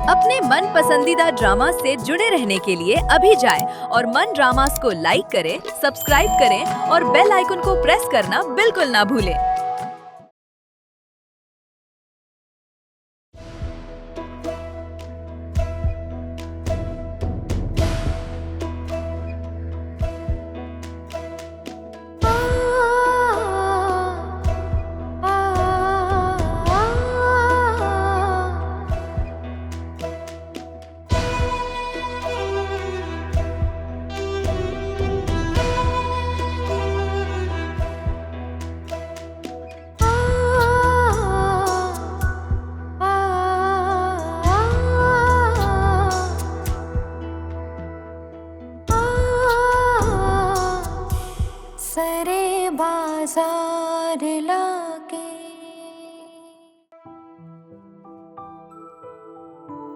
अपने मन पसंदीदा ड्रामा से जुड़े रहने के लिए अभी जाएं और मन ड्रामास को लाइक करें, सब्सक्राइब करें और बेल आइकन को प्रेस करना बिल्कुल ना भूलें। सरे बाजार लाके।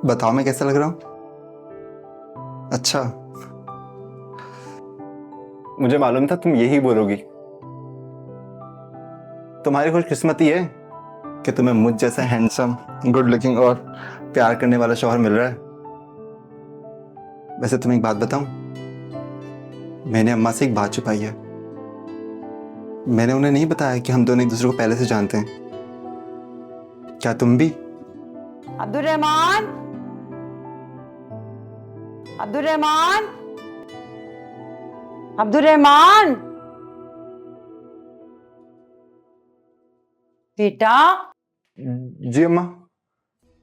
बताओ मैं कैसा लग रहा हूँ? अच्छा, मुझे मालूम था तुम यही बोलोगी। तुम्हारी खुशकिस्मती है कि तुम्हें मुझ जैसा हैंडसम, गुड लुकिंग और प्यार करने वाला शौहर मिल रहा है। वैसे तुम्हें एक बात बताऊं, मैंने अम्मा से एक बात छुपाई है। मैंने उन्हें नहीं बताया कि हम दोनों एक दूसरे को पहले से जानते हैं। क्या तुम भी? अब्दुर्रहमान, अब्दुर्रहमान, अब्दुर्रहमान, बेटा। जी अम्मा।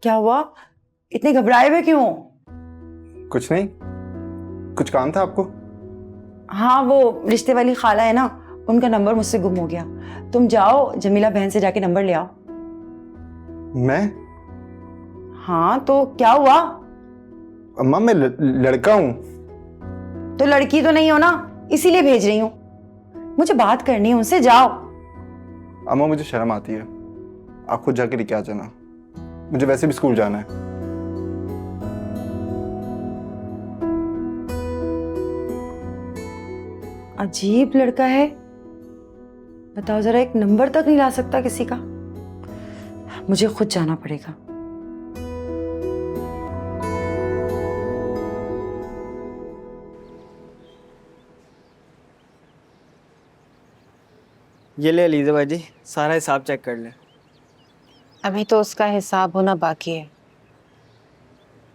क्या हुआ? इतने घबराए हुए क्यों? कुछ नहीं, कुछ काम था आपको? हाँ, वो रिश्ते वाली खाला है ना, उनका नंबर मुझसे गुम हो गया। तुम जाओ जमीला बहन से जाके नंबर ले आओ। मैं? हाँ तो क्या हुआ? अम्मा मैं लड़का हूं। तो लड़की तो नहीं हो ना, इसीलिए भेज रही हूँ। मुझे बात करनी है उनसे, जाओ। अम्मा मुझे शर्म आती है, आप खुद जाके लेके आ जाना। मुझे वैसे भी स्कूल जाना है। अजीब लड़का है, बताओ जरा, एक नंबर तक नहीं ला सकता किसी का। मुझे खुद जाना पड़ेगा। ये ले लीजिए भाई जी, सारा हिसाब चेक कर लें। अभी तो उसका हिसाब होना बाकी है।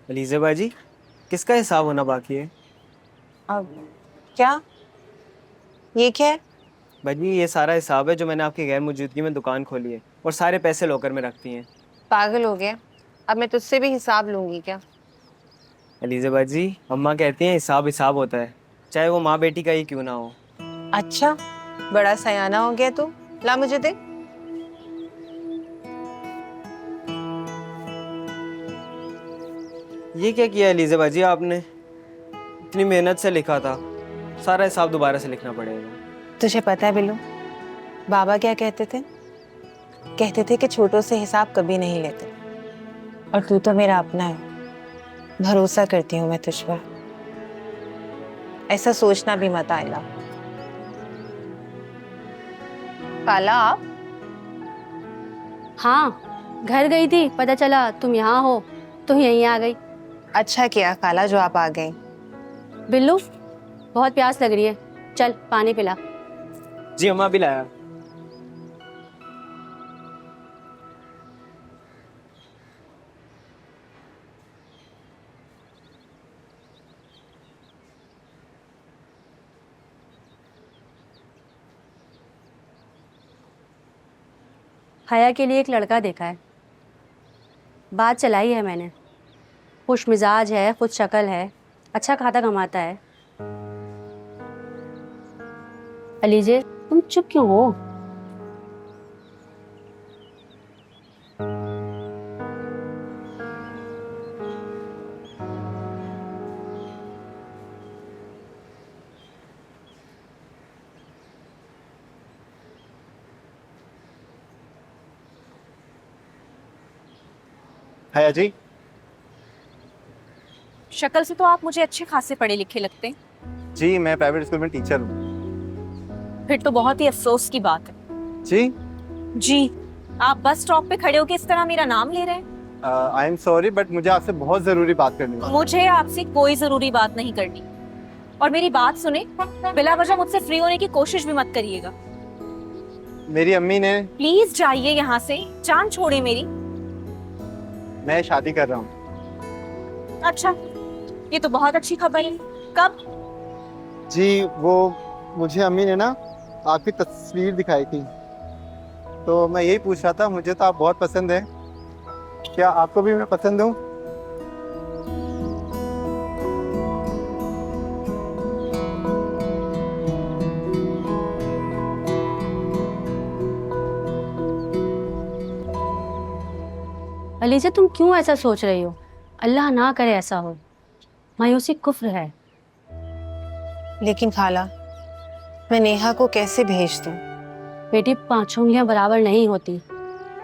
अलीज़ा बाजी, किसका हिसाब होना बाकी है? अब क्या? ये क्या है? बाजी ये सारा हिसाब है जो मैंने आपकी गैर मौजूदगी में दुकान खोली है और सारे पैसे लॉकर में रखती हैं। पागल हो गया? अब मैं तुझसे भी हिसाब लूंगी क्या? अलीज़ा बाजी, अम्मा कहती हैं हिसाब हिसाब होता है, चाहे वो माँ बेटी का ही क्यों ना हो। अच्छा, बड़ा सयाना हो गया तू। ला मुझे दे। ये क्या किया अलीज़ा बाजी आपने? इतनी मेहनत से लिखा था, सारा हिसाब दोबारा से लिखना पड़ेगा। तुझे पता है बिल्लू, बाबा क्या कहते थे? कहते थे कि छोटों से हिसाब कभी नहीं लेते। और तू तो मेरा अपना है, भरोसा करती हूँ मैं तुझ पर। ऐसा सोचना भी मत आएगा। काला, आप? हाँ, घर गई थी, पता चला तुम यहाँ हो तो यहीं आ गई। अच्छा किया काला जो आप आ गई। बिल्लू, बहुत प्यास लग रही है, चल पानी पिला। जी अम्मा भी लाया। हया के लिए एक लड़का देखा है, बात चलाई है मैंने। खुश मिजाज है, खुद शक्ल है, अच्छा खाता कमाता है। अलीजे, तुम चुप क्यों हो? है जी। शक्ल से तो आप मुझे अच्छे खासे पढ़े लिखे लगते हैं। जी मैं प्राइवेट स्कूल में टीचर हूँ। फिर तो बहुत ही अफसोस की बात है। जी जी, आप बस स्टॉप पे खड़े होकर इस तरह मेरा नाम ले रहे हैं। आई एम सॉरी बट मुझे आपसे बहुत ज़रूरी बात करनी है। मुझे आपसे कोई जरूरी बात नहीं करनी, और मेरी बात सुने, बिला वजह मुझसे फ्री होने की कोशिश भी मत करिएगा। मेरी अम्मी ने, प्लीज जाइए यहाँ से, जान छोड़े मेरी। मैं शादी कर रहा हूँ। अच्छा, ये तो बहुत अच्छी खबर है। कब? जी वो मुझे अम्मी ने ना आपकी तस्वीर दिखाई थी, तो मैं यही पूछ रहा था, मुझे तो आप बहुत पसंद है, क्या आपको भी मैं पसंद हूँ? अलीजा, तुम क्यों ऐसा सोच रही हो? अल्लाह ना करे ऐसा हो। मायूसी कुफ्र है। लेकिन खाला, मैं नेहा को कैसे भेज दूं? बेटी, 5 उंगलियां बराबर नहीं होती।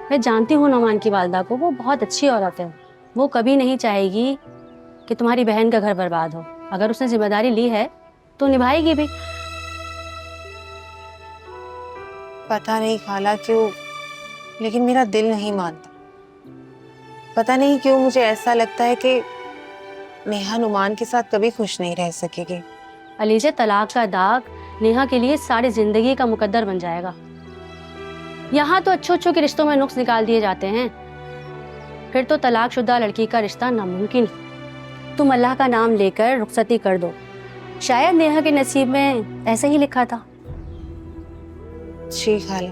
मैं जानती हूँ नौमान की वालदा को, वो बहुत अच्छी औरत है। वो कभी नहीं चाहेगी कि तुम्हारी बहन का घर बर्बाद हो। अगर उसने जिम्मेदारी ली है तो निभाएगी भी। पता नहीं खाला क्यों, लेकिन मेरा दिल नहीं मानता। पता नहीं क्यों मुझे ऐसा लगता है कि नेहा नुमान के साथ कभी खुश नहीं रह सकेगी। अलीजा, तलाक का दाग नेहा के लिए सारी जिंदगी का मुकद्दर बन जाएगा। यहाँ तो अच्छों के रिश्तों में नुक्स निकाल दिए जाते हैं, फिर तो तलाकशुदा लड़की का रिश्ता नामुमकिन। तुम अल्लाह का नाम लेकर रुखसती कर दो, शायद नेहा के नसीब में ऐसे ही लिखा था। जी खाला,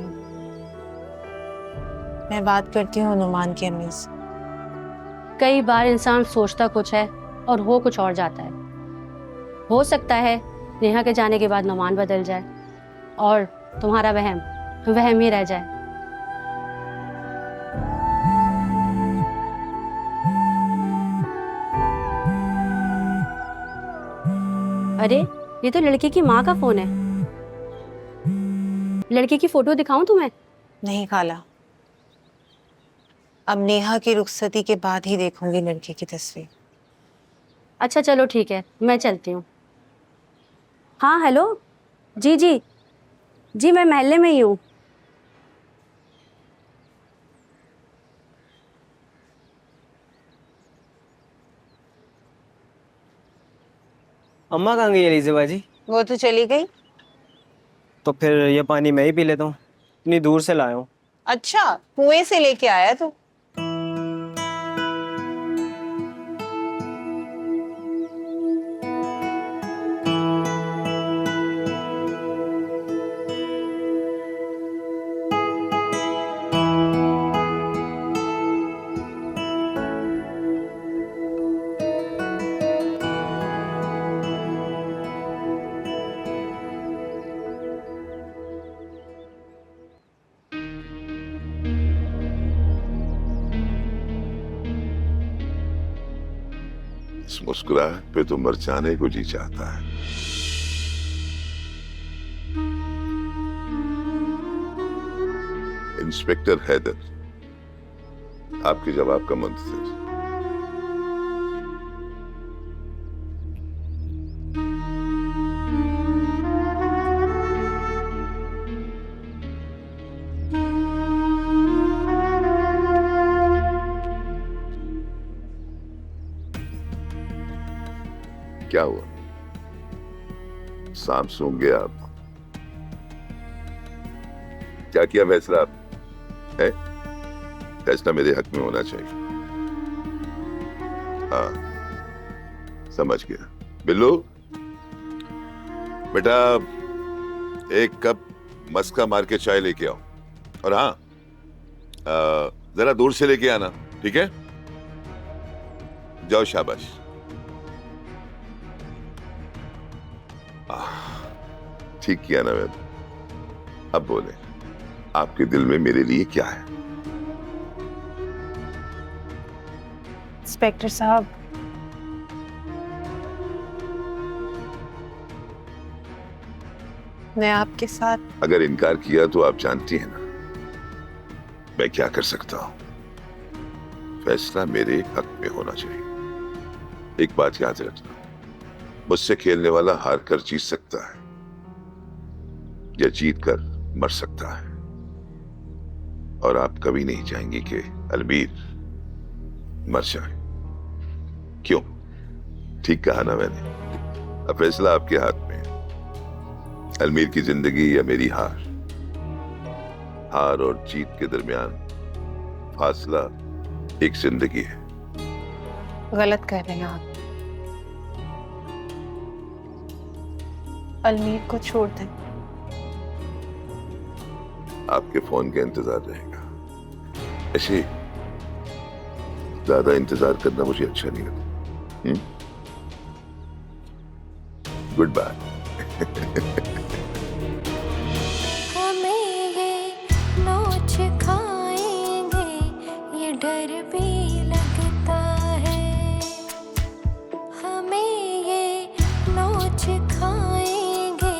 मैं बात करती हूँ नुमान की अम्मी से। कई बार इंसान सोचता कुछ है और हो कुछ और जाता है। हो सकता है नेहा के जाने के बाद नुमान बदल जाए और तुम्हारा वहम वहम ही रह जाए। अरे, ये तो लड़की की माँ का फोन है। लड़की की फोटो दिखाऊं तुम्हें? नहीं खाला, अब नेहा की रुखसती के बाद ही देखूंगी लड़की की तस्वीर। अच्छा चलो ठीक है, मैं चलती हूँ। हाँ हेलो, जी जी जी, मैं महल्ले में ही हूँ। अम्मा कहाँ गई एलिजा बाजी? वो तो चली गई। तो फिर ये पानी मैं ही पी लेता हूँ, इतनी दूर से लाया हूँ। अच्छा, कुएं से लेके आया तू? इस मुस्कुराहट पे तो मर जाने को जी चाहता है। इंस्पेक्टर हैदर, आपके जवाब का मुंतजिर। क्या हुआ? सांप सूंघ गया आप? क्या किया फैसला है? फैसला मेरे हक में होना चाहिए। हाँ, समझ गया। बिल्लू बेटा, एक कप मस्का मार के चाय लेके आओ, और हाँ, जरा दूर से लेके आना, ठीक है? जाओ, शाबाश। ठीक किया ना मैंने। अब बोले, आपके दिल में मेरे लिए क्या है? इंस्पेक्टर साहब, मैं आपके साथ। अगर इनकार किया तो आप जानती हैं ना मैं क्या कर सकता हूं। फैसला मेरे हक में होना चाहिए। एक बात याद रखना, मुझसे खेलने वाला हार कर जीत सकता है या जीत कर मर सकता है, और आप कभी नहीं चाहेंगे कि अलमीर मर जाए। क्यों? ठीक कहा ना मैंने? अब फैसला आपके हाथ में है। अलमीर की जिंदगी या मेरी हार। हार और जीत के दरमियान फासला एक जिंदगी है। गलत कह रहे हैं आप। अलमीर को छोड़ दें। आपके फोन का इंतजार रहेगा। ऐसे ज्यादा इंतजार करना मुझे अच्छा नहीं लगता। Good bye. हमें ये नोच खाएंगे ये डर भी लगता है। हमें ये नोच खाएंगे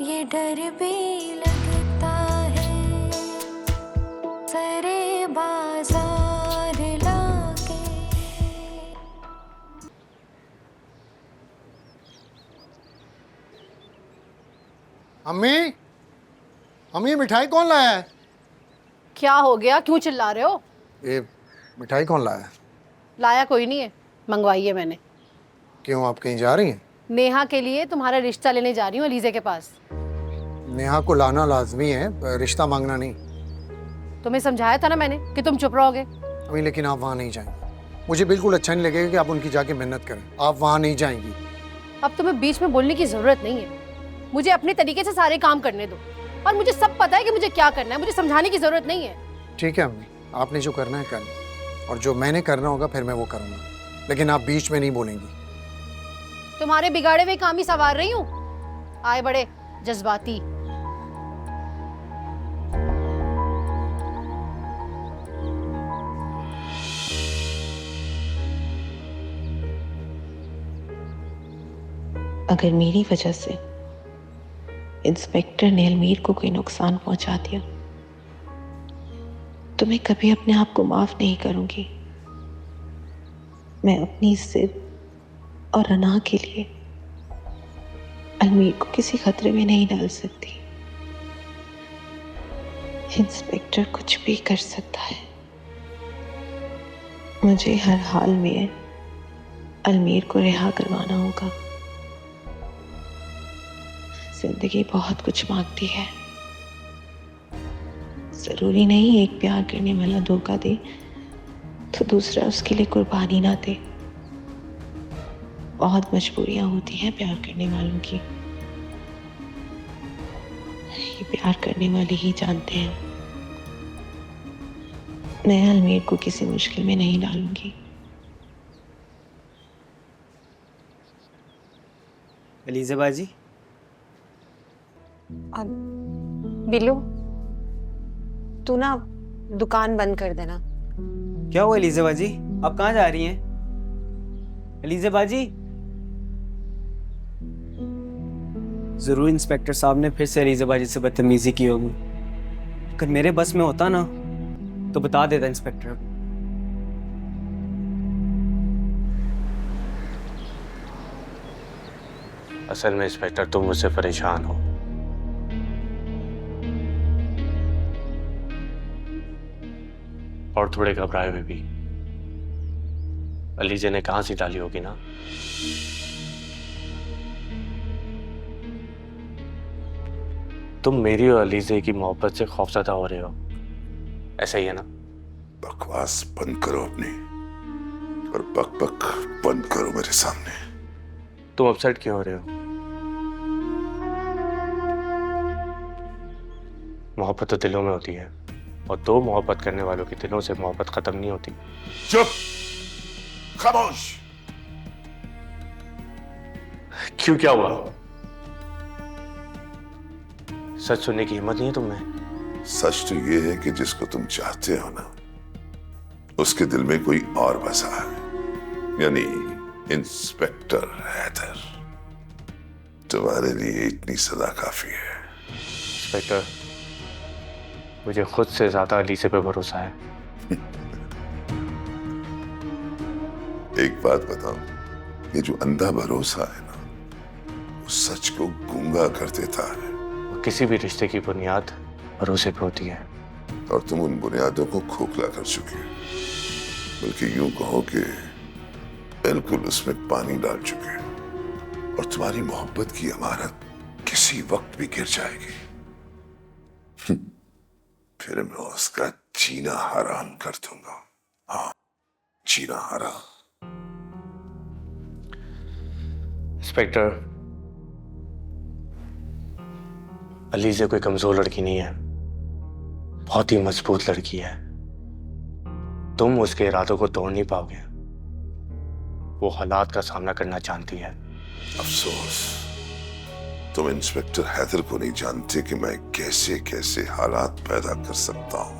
ये डर भी लगता है। सरे बाजार लाके अम्मी, अम्मी मिठाई कौन लाया है? क्या हो गया, क्यों चिल्ला रहे हो? ये मिठाई कौन लाया है? लाया कोई नहीं है, मंगवाई है मैंने। क्यों, आप कहीं जा रही हैं? नेहा के लिए तुम्हारा रिश्ता लेने जा रही हूँ अलीजे के पास। नेहा को लाना लाजमी है, रिश्ता मांगना नहीं। तुम्हें समझाया था ना मैंने कि तुम चुप रहोगे। अम्मी लेकिन आप वहाँ नहीं जाएंगी। मुझे बिल्कुल अच्छा नहीं लगेगा कि आप उनकी जाके मिन्नत करें। आप वहाँ नहीं जाएंगी। अब तुम्हें बीच में बोलने की जरूरत नहीं है। मुझे अपने तरीके से सारे काम करने दो और मुझे सब पता है कि मुझे क्या करना है। मुझे समझाने की जरूरत नहीं है। ठीक है अम्मी, आपने जो करना है करना, और जो मैंने करना होगा फिर मैं वो करूँगा, लेकिन आप बीच में नहीं बोलेंगी। तुम्हारे बिगाड़े हुए काम ही संवार रही हूँ। आए बड़े जज्बाती। अगर मेरी वजह से इंस्पेक्टर ने अलमीर को कोई नुकसान पहुंचा दिया तो मैं कभी अपने आप को माफ नहीं करूंगी। मैं अपनी जिद और अना के लिए अलमीर को किसी खतरे में नहीं डाल सकती। इंस्पेक्टर कुछ भी कर सकता है। मुझे हर हाल में अलमीर को रिहा करवाना होगा। जिंदगी बहुत कुछ मांगती है। जरूरी नहीं एक प्यार करने वाला धोखा दे तो दूसरा उसके लिए कुर्बानी ना दे। बहुत मजबूरियां होती हैं प्यार करने वालों की। ये प्यार करने वाले ही जानते हैं। मैं अलमीर को किसी मुश्किल में नहीं डालूंगी। अलीजा बाजी, बिल्लू, तू ना दुकान बंद कर देना। क्या हुआ अलीजा बाजी? आप कहाँ जा रही हैं? अलीजा बाजी, जरूर इंस्पेक्टर साहब ने फिर से अलीजा बाजी से बदतमीजी की होगी। अगर मेरे बस में होता ना तो बता देता इंस्पेक्टर। असल में इंस्पेक्टर तुम मुझसे परेशान हो। और थोड़े घबराए हुए भी। अलीजे ने कहां सी डाली होगी ना। तुम मेरी और अलीजे की मोहब्बत से खौफजदा हो रहे हो, ऐसा ही है ना? बकवास बंद करो अपनी, और बक बक बंद करो मेरे सामने। तुम अपसेट क्यों हो रहे हो? मोहब्बत तो दिलों में होती है, और दो मोहब्बत करने वालों के दिलों से मोहब्बत खत्म नहीं होती। चुप, खामोश। क्यों, क्या हुआ? सच सुनने की हिम्मत नहीं है तुम्हें? सच तो ये है कि जिसको तुम चाहते हो ना, उसके दिल में कोई और बसा है, यानी इंस्पेक्टर हैदर। तुम्हारे लिए इतनी सजा काफी है। इंस्पेक्टर, मुझे खुद से ज्यादा अलीसे पे भरोसा है। एक बात बताऊं, ये जो अंधा भरोसा है ना, वो सच को गूंगा कर देता है। किसी भी रिश्ते की बुनियाद भरोसे पे होती है, और तुम उन बुनियादों को खोखला कर चुके हो। बल्कि यूं कहो कि बिल्कुल उसमें पानी डाल चुके हैं और तुम्हारी मोहब्बत की इमारत किसी वक्त भी गिर जाएगी। फिर मैं उसका जीना हराम कर दूंगा। हाँ, जीना हराम। इंस्पेक्टर, अलीज़ा कोई कमजोर लड़की नहीं है, बहुत ही मजबूत लड़की है। तुम उसके इरादों को तोड़ नहीं पाओगे। वो हालात का सामना करना जानती है। अफसोस तुम इंस्पेक्टर हैदर को नहीं जानते कि मैं कैसे कैसे हालात पैदा कर सकता हूं।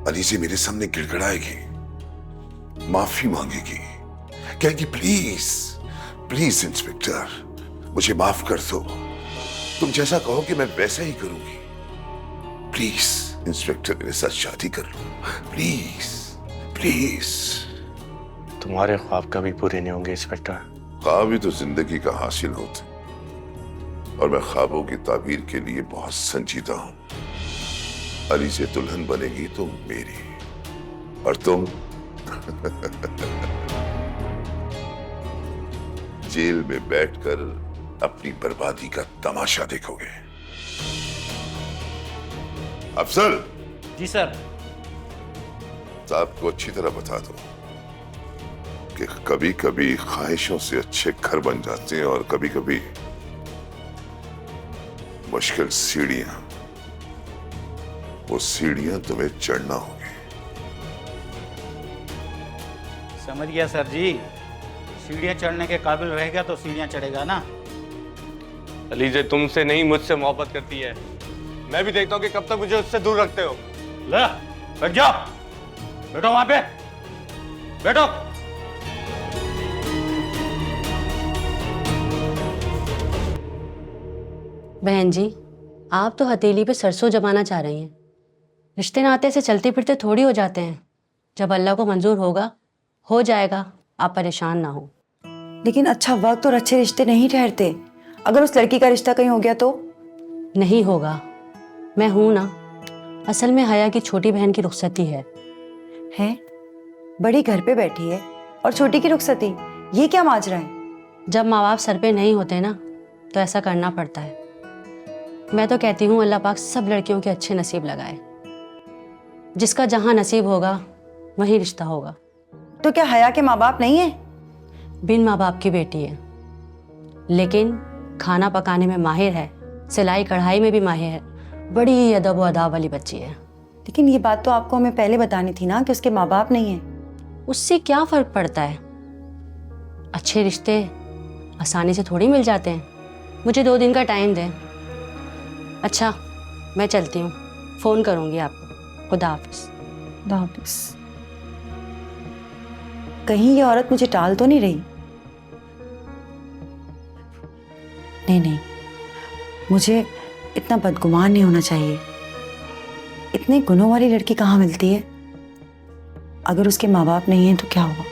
अलीज़ा मेरे सामने गिड़गिड़ाएगी, माफी मांगेगी, कहेगी प्लीज प्लीज इंस्पेक्टर मुझे माफ कर दो, तुम जैसा कहो कि मैं वैसा ही करूंगी। प्लीज इंस्पेक्टर मेरे साथ शादी कर लो, प्लीज प्लीज। तुम्हारे ख्वाब कभी पूरे नहीं होंगे इंस्पेक्टर। ख्वाब ही तो जिंदगी का हासिल होते और मैं ख्वाबों की ताबीर के लिए बहुत संजीदा हूं। अलीज़ा दुल्हन बनेगी तो मेरी, और तुम जेल में बैठकर अपनी बर्बादी का तमाशा देखोगे। अफसल। जी सर। साहब को अच्छी तरह बता दो कि कभी कभी ख्वाहिशों से अच्छे घर बन जाते हैं और कभी कभी मुश्किल सीढ़ियां, वो सीढ़ियां तुम्हें चढ़ना होगी। समझ गया सर जी, सीढ़ियां चढ़ने के काबिल रहेगा तो सीढ़ियां चढ़ेगा ना। अलीज़ा तुमसे नहीं मुझसे मोहब्बत करती है। मैं भी देखता हूँ कि कब तक मुझे उससे दूर रखते हो। ले बैठ जाओ, बैठो वहां पे, बैठो। बहन जी, आप तो हथेली पे सरसों जमाना चाह रही हैं। रिश्ते नाते से चलते फिरते थोड़ी हो जाते हैं। जब अल्लाह को मंजूर होगा हो जाएगा, आप परेशान ना हो। लेकिन अच्छा वक्त और अच्छे रिश्ते नहीं ठहरते। अगर उस लड़की का रिश्ता कहीं हो गया तो? नहीं होगा, मैं हूं ना। असल में हया की छोटी बहन की रुखसती है। बड़ी घर पे बैठी है और छोटी की रुखसती, ये क्या माजरा है? जब माँ बाप सर पे नहीं होते ना तो ऐसा करना पड़ता है। मैं तो कहती हूँ अल्लाह पाक सब लड़कियों के अच्छे नसीब लगाए। जिसका जहाँ नसीब होगा वही रिश्ता होगा। तो क्या हया के माँ बाप नहीं है? बिन माँ बाप की बेटी है, लेकिन खाना पकाने में माहिर है, सिलाई कढ़ाई में भी माहिर है, बड़ी अदब व अदाब वाली बच्ची है। लेकिन ये बात तो आपको हमें पहले बतानी थी ना कि उसके माँ बाप नहीं है। उससे क्या फर्क पड़ता है? अच्छे रिश्ते आसानी से थोड़ी मिल जाते हैं। मुझे 2 दिन का टाइम दें। अच्छा, मैं चलती हूँ, फोन करूँगी आपको। खुदा हाफिज़। खुदा हाफिज़। कहीं ये औरत मुझे टाल तो नहीं रही? नहीं, मुझे इतना बदगुमान नहीं होना चाहिए। इतने गुणों वाली लड़की कहाँ मिलती है? अगर उसके माँ बाप नहीं हैं तो क्या होगा?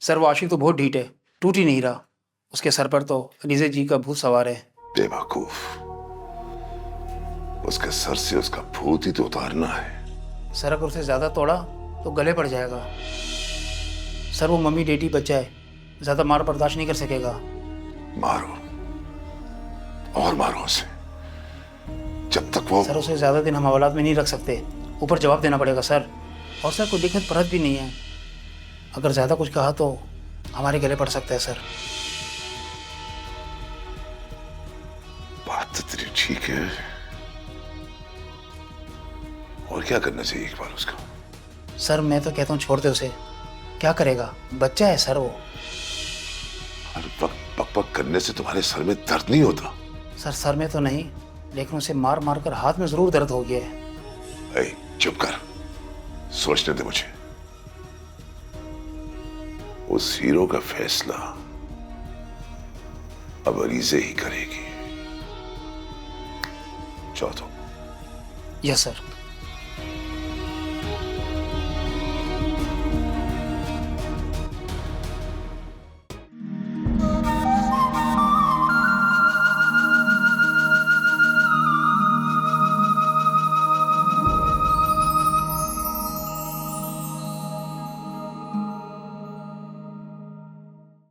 सर वो आशिक तो बहुत ढीठ है, टूट ही नहीं रहा। उसके सर पर तो अलीज़ा जी का भूत सवार है। बेवकूफ, उसके सर से उसका भूत ही तो उतारना है। सर अगर उसे ज्यादा तोड़ा तो गले पड़ जाएगा। सर वो मम्मी डेटी बच्चा है, ज्यादा मार बर्दाश्त नहीं कर सकेगा। मारो और मारो उसे, जब तक वो। सर उसे ज्यादा दिन हम हवालात में नहीं रख सकते, ऊपर जवाब देना पड़ेगा सर। और सर कोई लिखित परत भी नहीं है, अगर ज्यादा कुछ कहा तो हमारे गले पड़ सकता है सर। बात तो तेरी ठीक है, और क्या करना चाहिए एक बार उसका? सर मैं तो कहता हूँ छोड़ दे उसे, क्या करेगा, बच्चा है सर वो। हर वक्त पक करने से तुम्हारे सर में दर्द नहीं होता? सर सर में तो नहीं, लेकिन उसे मार मार कर हाथ में जरूर दर्द हो गया है। चुप कर, सोचने दे मुझे। उस हीरो का फैसला अब अलीज़ा ही करेगी। जाओ तो। Yes sir.